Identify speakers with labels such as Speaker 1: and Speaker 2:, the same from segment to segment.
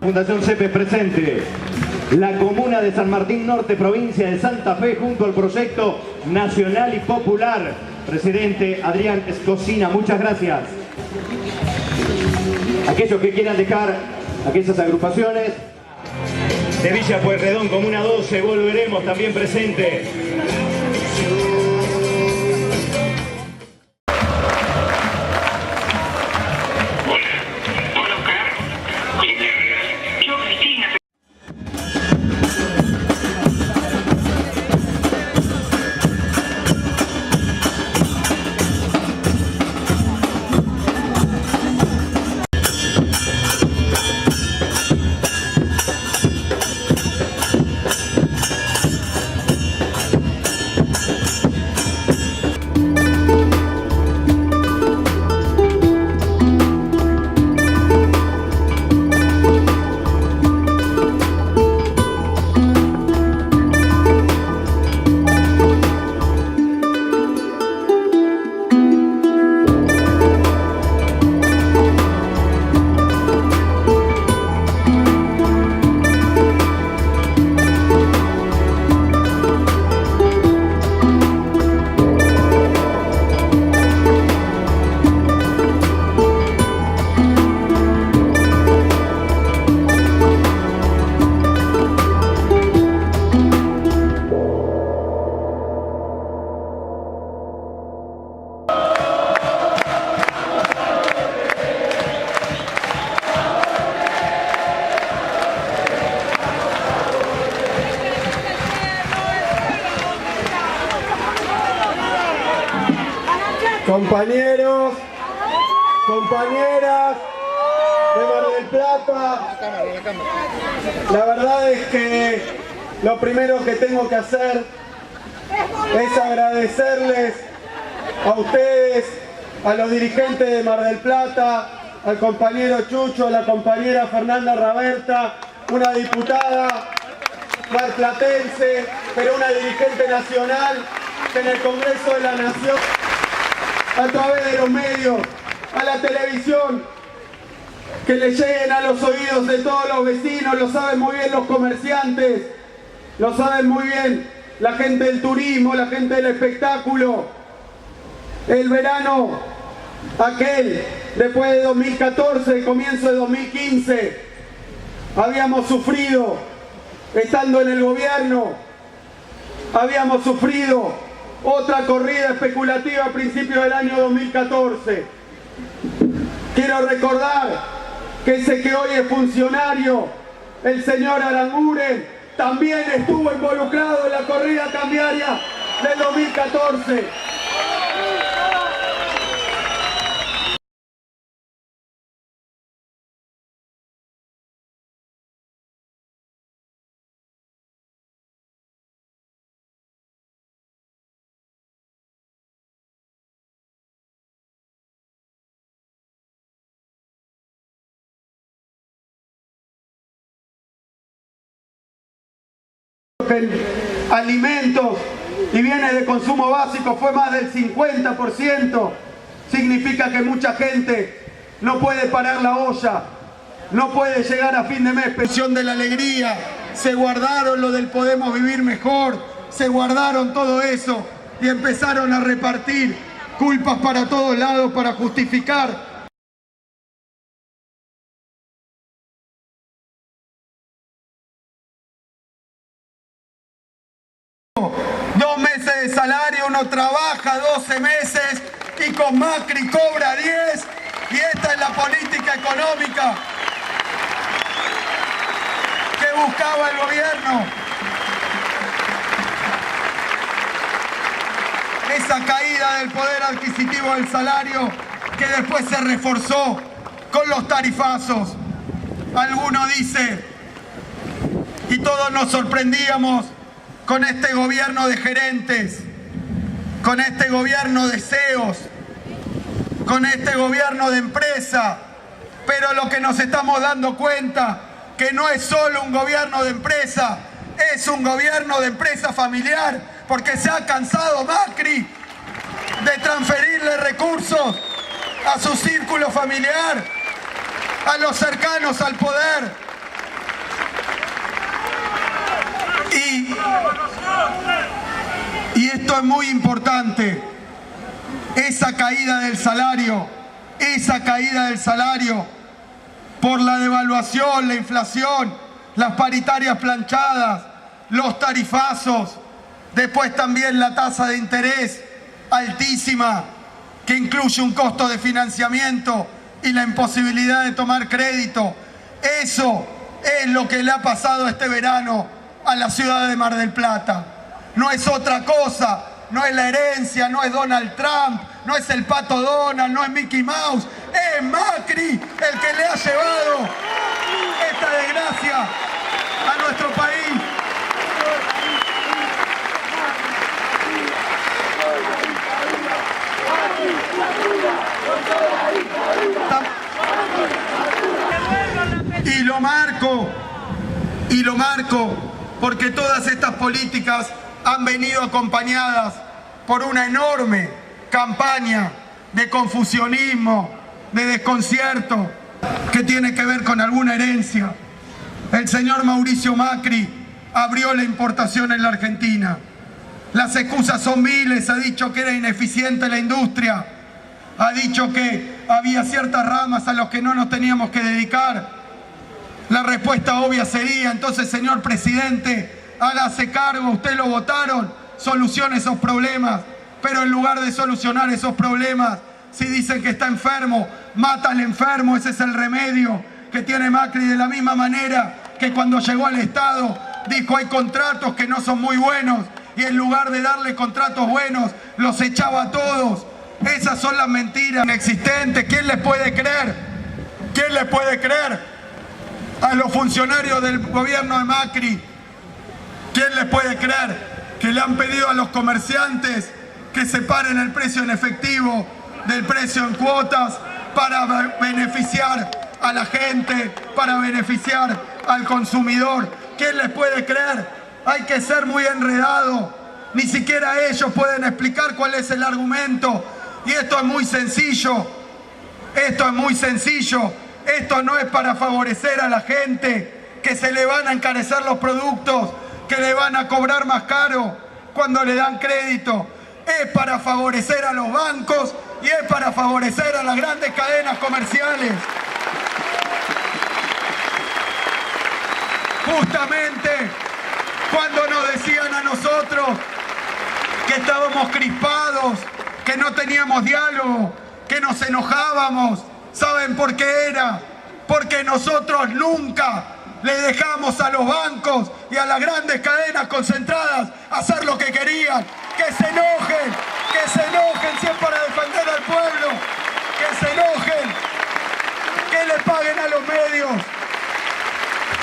Speaker 1: Fundación CEPES presente. La comuna de San Martín Norte, provincia de Santa Fe, junto al proyecto nacional y popular. Presidente Adrián Escocina, muchas gracias. Aquellos que quieran dejar aquellas agrupaciones de Villa Pueyrredón, Comuna 12, volveremos también presente.
Speaker 2: Compañeros, compañeras de Mar del Plata, la verdad es que lo primero que tengo que hacer es agradecerles a ustedes, a los dirigentes de Mar del Plata, al compañero Chucho, a la compañera Fernanda Raberta, una diputada marplatense, pero una dirigente nacional que en el Congreso de la Nación, a través de los medios, a la televisión, que le lleguen a los oídos de todos los vecinos, lo saben muy bien los comerciantes, lo saben muy bien la gente del turismo, la gente del espectáculo. El verano aquel, después de 2014, comienzo de 2015, habíamos sufrido, estando en el gobierno, habíamos sufrido otra corrida especulativa a principios del año 2014. Quiero recordar que ese que hoy es funcionario, el señor Aranguren, también estuvo involucrado en la corrida cambiaria del 2014. En alimentos y bienes de consumo básico fue más del 50%, significa que mucha gente no puede parar la olla, no puede llegar a fin de mes. Pensión de la alegría, se guardaron lo del podemos vivir mejor, se guardaron todo eso y empezaron a repartir culpas para todos lados para justificar de salario, uno trabaja 12 meses y con Macri cobra 10, y esta es la política económica que buscaba el gobierno. Esa caída del poder adquisitivo del salario que después se reforzó con los tarifazos. Alguno dice, y todos nos sorprendíamos con este gobierno de gerentes, con este gobierno de CEOs, con este gobierno de empresa, pero lo que nos estamos dando cuenta que no es solo un gobierno de empresa, es un gobierno de empresa familiar, porque se ha cansado Macri de transferirle recursos a su círculo familiar, a los cercanos al poder, esto es muy importante, esa caída del salario por la devaluación, la inflación, las paritarias planchadas, los tarifazos, después también la tasa de interés altísima, que incluye un costo de financiamiento y la imposibilidad de tomar crédito. Eso es lo que le ha pasado este verano a la ciudad de Mar del Plata. No es otra cosa, no es la herencia, no es Donald Trump, no es el Pato Donald, no es Mickey Mouse, es Macri el que le ha llevado esta desgracia a nuestro país. Y lo marco porque todas estas políticas han venido acompañadas por una enorme campaña de confusionismo, de desconcierto, que tiene que ver con alguna herencia. El señor Mauricio Macri abrió la importación en la Argentina. Las excusas son miles, ha dicho que era ineficiente la industria, ha dicho que había ciertas ramas a las que no nos teníamos que dedicar. La respuesta obvia sería, entonces, señor presidente, hágase cargo, usted lo votaron, solucione esos problemas, pero en lugar de solucionar esos problemas, si dicen que está enfermo, mata al enfermo, ese es el remedio que tiene Macri, de la misma manera que cuando llegó al Estado dijo hay contratos que no son muy buenos y en lugar de darle contratos buenos, los echaba a todos. Esas son las mentiras inexistentes. ¿Quién les puede creer? ¿Quién les puede creer a los funcionarios del gobierno de Macri? ¿Quién les puede creer que le han pedido a los comerciantes que separen el precio en efectivo del precio en cuotas para beneficiar a la gente, para beneficiar al consumidor? ¿Quién les puede creer? Hay que ser muy enredado. Ni siquiera ellos pueden explicar cuál es el argumento. Y esto es muy sencillo. Esto no es para favorecer a la gente, que se le van a encarecer los productos, que le van a cobrar más caro cuando le dan crédito. Es para favorecer a los bancos y es para favorecer a las grandes cadenas comerciales. Justamente cuando nos decían a nosotros que estábamos crispados, que no teníamos diálogo, que nos enojábamos, ¿saben por qué era? Porque nosotros nunca le dejamos a los bancos y a las grandes cadenas concentradas hacer lo que querían. Que se enojen si es para defender al pueblo, que se enojen, que le paguen a los medios,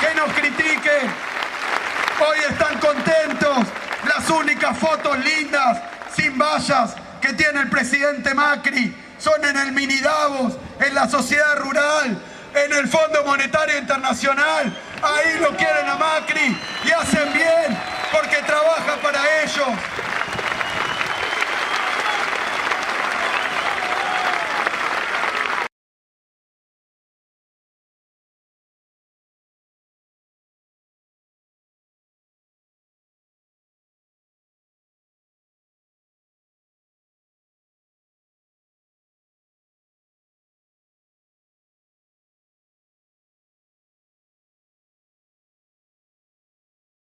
Speaker 2: que nos critiquen. Hoy están contentos. Las únicas fotos lindas, sin vallas, que tiene el presidente Macri son en el mini Davos, en la sociedad rural, en el Fondo Monetario Internacional. Ahí lo quieren a Macri y hacen bien porque trabaja para ellos.